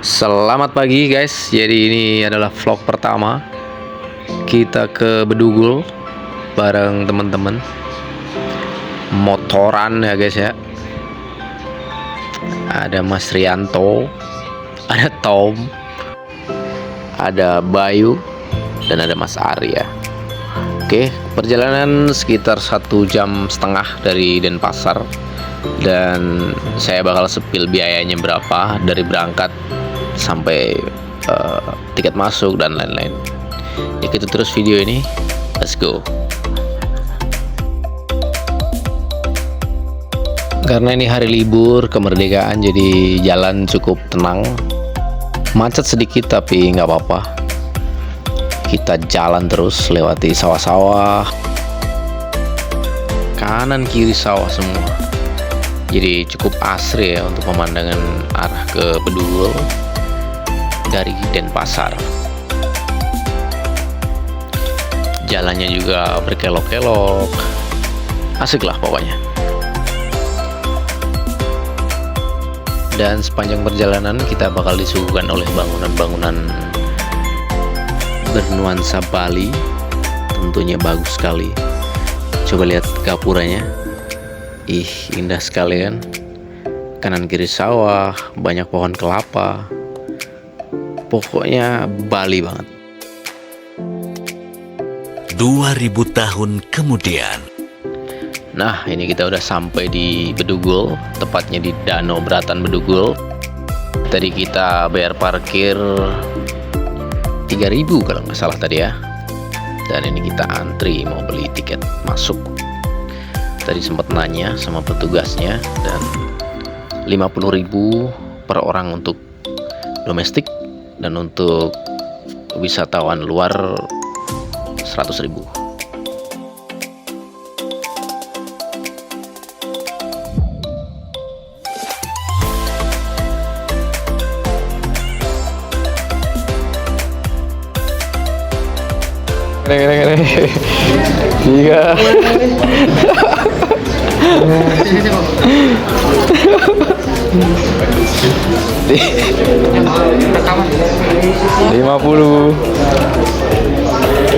Selamat pagi guys. Jadi ini adalah vlog pertama kita ke Bedugul bareng teman-teman. Motoran ya guys ya. Ada Mas Rianto, ada Tom, ada Bayu, dan ada Mas Arya. Oke, perjalanan sekitar 1,5 jam dari Denpasar. Dan saya bakal sepil biayanya berapa dari berangkat sampai tiket masuk dan lain-lain. Ikuti terus video ini, let's go. Karena ini hari libur kemerdekaan, jadi jalan cukup tenang, macet sedikit tapi nggak apa-apa. Kita jalan terus lewati sawah-sawah, kanan kiri sawah semua. Jadi cukup asri ya untuk pemandangan arah ke Bedugul dari Denpasar. Jalannya juga berkelok-kelok, asik lah pokoknya. Dan sepanjang perjalanan kita bakal disuguhkan oleh bangunan-bangunan bernuansa Bali, tentunya bagus sekali. Coba lihat gapuranya. Ih, indah sekali kan. Kanan kiri sawah, banyak pohon kelapa. Pokoknya Bali banget. 2000 tahun kemudian. Nah, ini kita udah sampai di Bedugul, tepatnya di Danau Beratan Bedugul. Tadi kita bayar parkir 3.000 kalau nggak salah tadi ya. Dan ini kita antri mau beli tiket masuk. Tadi sempat nanya sama petugasnya, dan 50.000 per orang untuk domestik, dan untuk wisatawan luar 100.000. Tiga.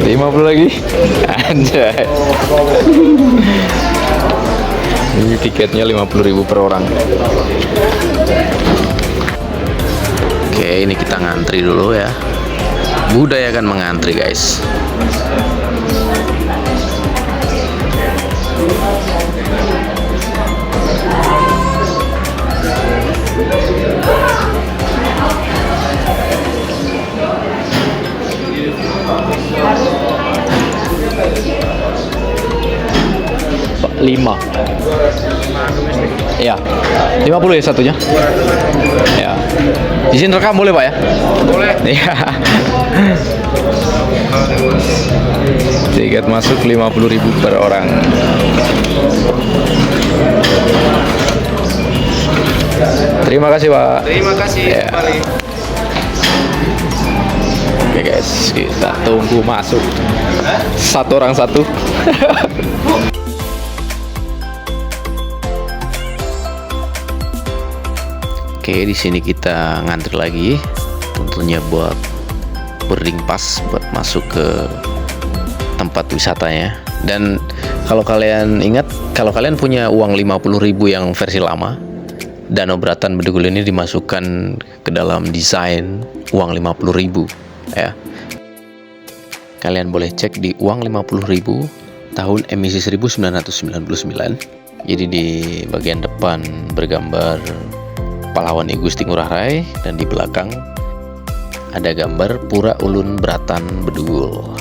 50 lagi. Anjay. Ini tiketnya 50.000 per orang. Oke, ini kita ngantri dulu ya. Budaya kan mengantri guys. Lima. Ya, 50 ya satunya. Ya. Di sini rekam boleh Pak ya? Boleh. Iya. Tiket masuk 50.000 per orang. Terima kasih Pak. Terima kasih Ya. kembali. Oke guys, kita tunggu masuk. Satu orang satu. Oke, di sini kita ngantri lagi, tentunya buat boarding pass buat masuk ke tempat wisatanya. Dan kalau kalian ingat, kalau kalian punya uang 50.000 yang versi lama, Danau Beratan Bedugul ini dimasukkan ke dalam desain uang 50.000 ya. Kalian boleh cek di uang 50.000 tahun emisi 1999. Jadi di bagian depan bergambar pahlawan I Gusti Ngurah Rai, dan di belakang ada gambar Pura Ulun Beratan Bedugul.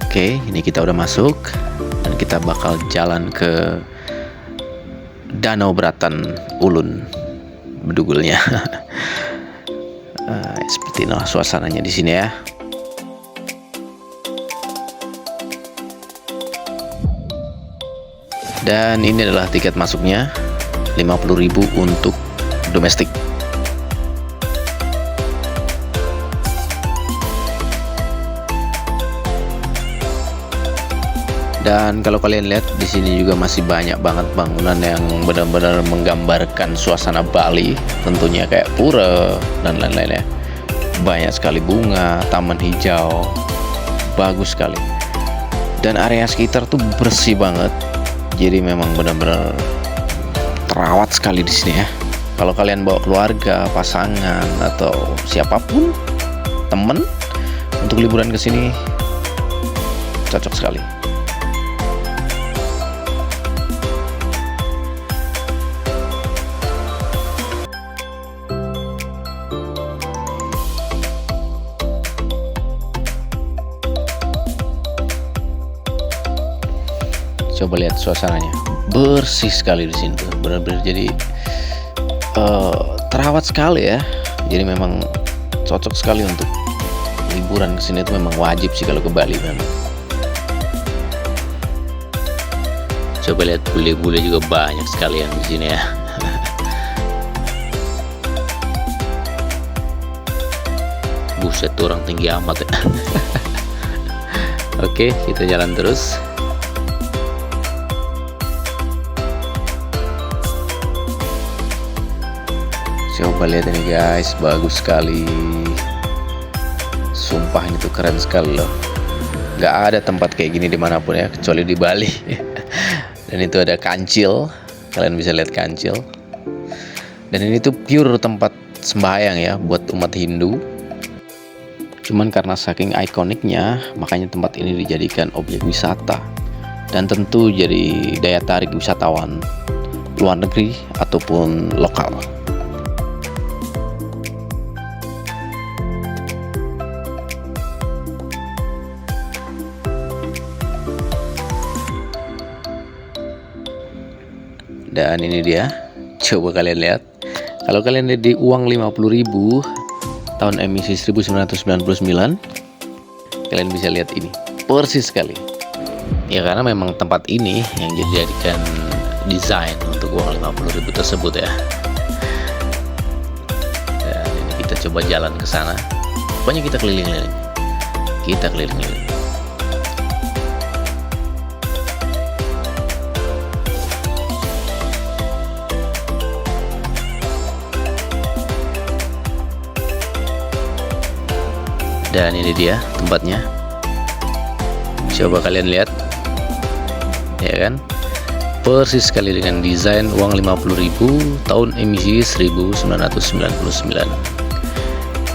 Oke, ini kita udah masuk dan kita bakal jalan ke Danau Beratan Ulun Bedugulnya. Seperti inilah suasananya di sini ya. Dan ini adalah tiket masuknya, 50.000 untuk domestik. Dan kalau kalian lihat di sini juga masih banyak banget bangunan yang benar-benar menggambarkan suasana Bali, tentunya kayak pura dan lain-lain ya. Banyak sekali bunga, taman hijau, bagus sekali. Dan area sekitar tuh bersih banget. Jadi memang benar-benar terawat sekali di sini ya. Kalau kalian bawa keluarga, pasangan atau siapapun, temen untuk liburan ke sini cocok sekali. Coba lihat suasananya, bersih sekali di sini tuh, benar-benar jadi terawat sekali ya. Jadi memang cocok sekali untuk liburan ke sini, itu memang wajib sih kalau ke Bali memang. Coba lihat bule-bule juga banyak sekali yang di sini ya. Buset, tuh orang tinggi amat ya. Oke, kita jalan terus. Coba lihat ini guys, bagus sekali. Sumpah ini tuh keren sekali loh. Gak ada tempat kayak gini dimanapun ya, kecuali di Bali. Dan itu ada kancil, kalian bisa lihat kancil. Dan ini tuh pure tempat sembahyang ya buat umat Hindu. Cuman karena saking ikoniknya, makanya tempat ini dijadikan objek wisata. Dan tentu jadi daya tarik wisatawan luar negeri ataupun lokal. Dan ini dia, coba kalian lihat. Kalau kalian lihat di uang 50.000 tahun emisi 1999, kalian bisa lihat ini, persis sekali. Ya karena memang tempat ini yang dijadikan desain untuk uang 50.000 tersebut ya. Dan ini kita coba jalan ke sana. Pokoknya kita keliling-keliling. Kita keliling-keliling. Dan ini dia tempatnya. Coba kalian lihat, ya kan? Persis sekali dengan desain uang 50.000 tahun emisi 1999.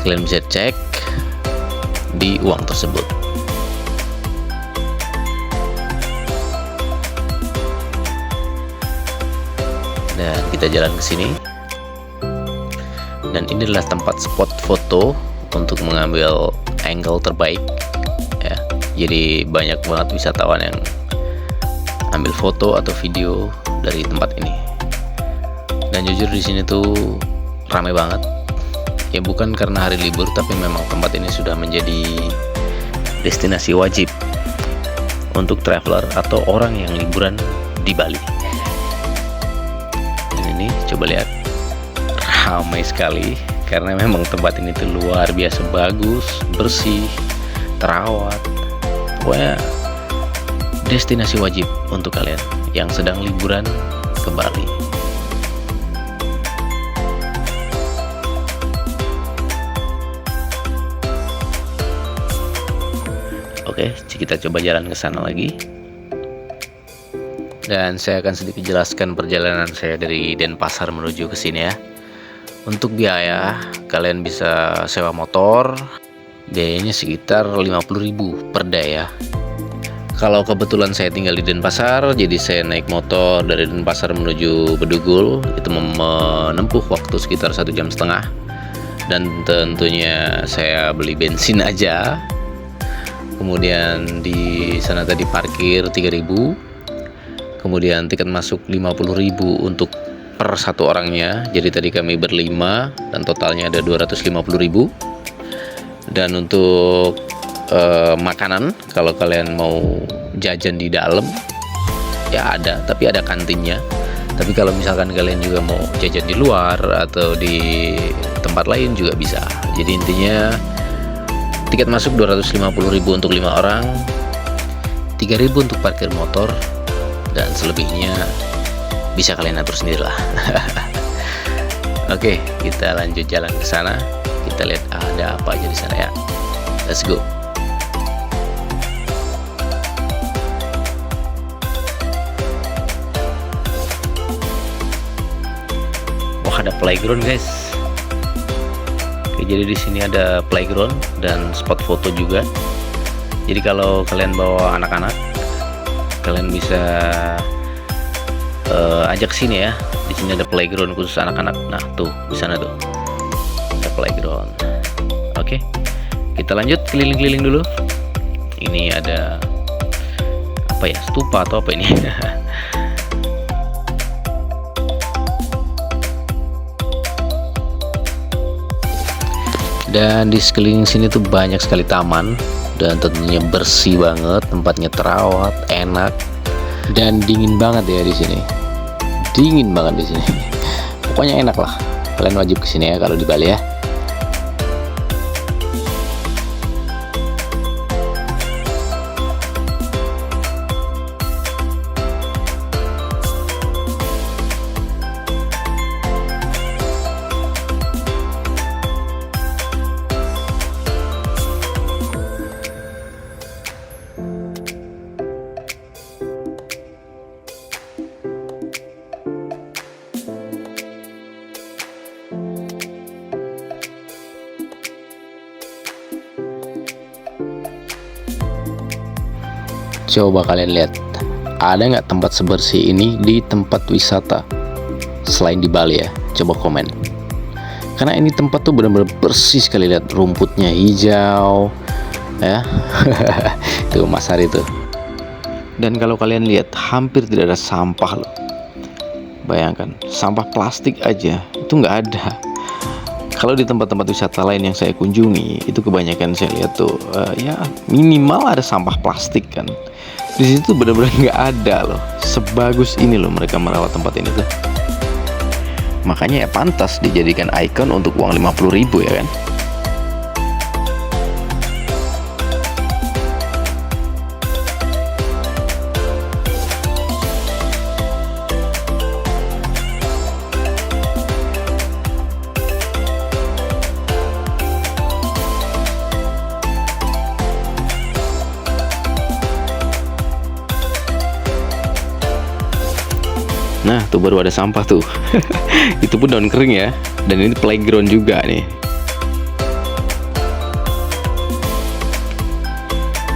Kalian bisa cek di uang tersebut. Dan kita jalan ke sini. Dan inilah tempat spot foto untuk mengambil angle terbaik ya. Jadi banyak banget wisatawan yang ambil foto atau video dari tempat ini. Dan jujur di sini tuh ramai banget. Ya bukan karena hari libur, tapi memang tempat ini sudah menjadi destinasi wajib untuk traveler atau orang yang liburan di Bali. Dan ini coba lihat, ramai sekali. Karena memang tempat ini tuh luar biasa bagus, bersih, terawat. Pokoknya destinasi wajib untuk kalian yang sedang liburan ke Bali. Oke, kita coba jalan ke sana lagi. Dan saya akan sedikit jelaskan perjalanan saya dari Denpasar menuju ke sini ya. Untuk biaya, kalian bisa sewa motor, biayanya sekitar 50.000 per day ya. Kalau kebetulan saya tinggal di Denpasar, jadi saya naik motor dari Denpasar menuju Bedugul, itu menempuh waktu sekitar 1,5 jam. Dan tentunya saya beli bensin aja. Kemudian di sana tadi parkir 3.000. Kemudian tiket masuk 50.000 untuk per satu orangnya. Jadi tadi kami berlima dan totalnya ada 250.000. Dan untuk makanan, kalau kalian mau jajan di dalam ya ada, tapi ada kantinnya. Tapi kalau misalkan kalian juga mau jajan di luar atau di tempat lain juga bisa. Jadi intinya tiket masuk 250.000 untuk 5 orang, 3.000 untuk parkir motor, dan selebihnya bisa kalian atur sendiri lah. Oke, kita lanjut jalan ke sana. Kita lihat ada apa aja di sana ya. Let's go. Wah, ada playground guys. Oke, jadi di sini ada playground dan spot foto juga. Jadi kalau kalian bawa anak-anak, kalian bisa ajak sini ya. Di sini ada playground khusus anak-anak. Nah, tuh di sana tuh ada playground. Oke, kita lanjut keliling-keliling dulu. Ini ada apa ya? Stupa atau apa ini? Dan di sekeliling sini tuh banyak sekali taman, dan tentunya bersih banget, tempatnya terawat, enak, dan dingin banget ya di sini. Dingin banget di sini. Pokoknya enak lah. Kalian wajib kesini ya kalau di Bali ya. Coba kalian lihat, ada nggak tempat sebersih ini di tempat wisata selain di Bali ya? Coba komen. Karena ini tempat tuh benar-benar bersih sekali, lihat rumputnya hijau ya. Tuh Mas Hari tuh. Dan kalau kalian lihat, hampir tidak ada sampah loh. Bayangkan, sampah plastik aja itu nggak ada. Kalau di tempat-tempat wisata lain yang saya kunjungi, itu kebanyakan saya lihat tuh ya minimal ada sampah plastik kan. Di situ benar-benar nggak ada loh. Sebagus ini loh mereka merawat tempat ini tuh. Makanya ya pantas dijadikan ikon untuk uang 50.000 ya kan. Nah, tuh baru ada sampah tuh. Itu pun daun kering ya. Dan ini playground juga nih.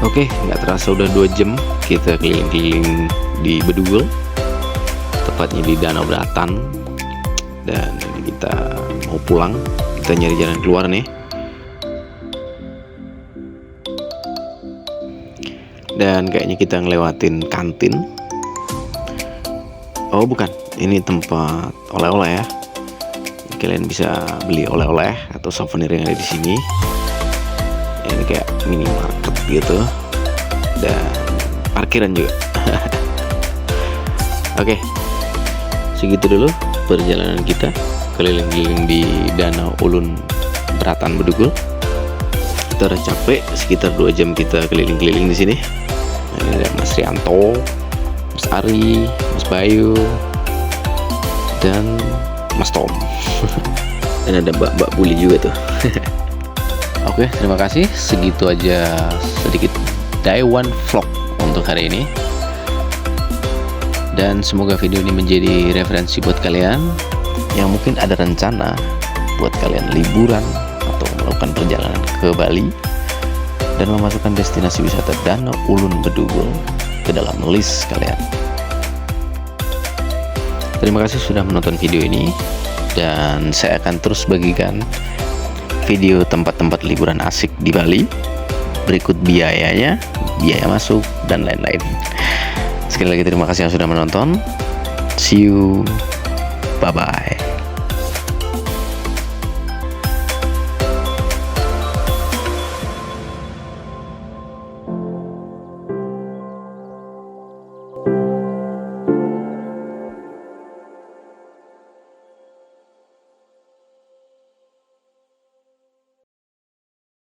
Oke, nggak terasa udah 2 jam kita keliling-keliling di Bedugul, tepatnya di Danau Bratan. Dan ini kita mau pulang. Kita nyari jalan keluar nih. Dan kayaknya kita ngelewatin kantin. Oh bukan, ini tempat oleh-oleh ya. Kalian bisa beli oleh-oleh atau souvenir yang ada di sini. Ini kayak minimarket gitu. Dan parkiran juga. Oke, segitu dulu perjalanan kita keliling-keliling di Danau Ulun Bratan Bedugul. Kita udah capek, sekitar 2 jam kita keliling-keliling di sini. Nah, ini ada Mas Rianto, Mas Ari, Mas Bayu, dan Mas Tom. Dan ada Mbak Buli juga tuh. Oke, terima kasih. Segitu aja sedikit Daiwan Vlog untuk hari ini. Dan semoga video ini menjadi referensi buat kalian yang mungkin ada rencana buat kalian liburan atau melakukan perjalanan ke Bali dan memasukkan destinasi wisata Danau Ulun Bedugul ke dalam list kalian. Terima kasih sudah menonton video ini, dan saya akan terus bagikan video tempat-tempat liburan asik di Bali, berikut biayanya, biaya masuk, dan lain-lain. Sekali lagi terima kasih yang sudah menonton. See you, bye-bye.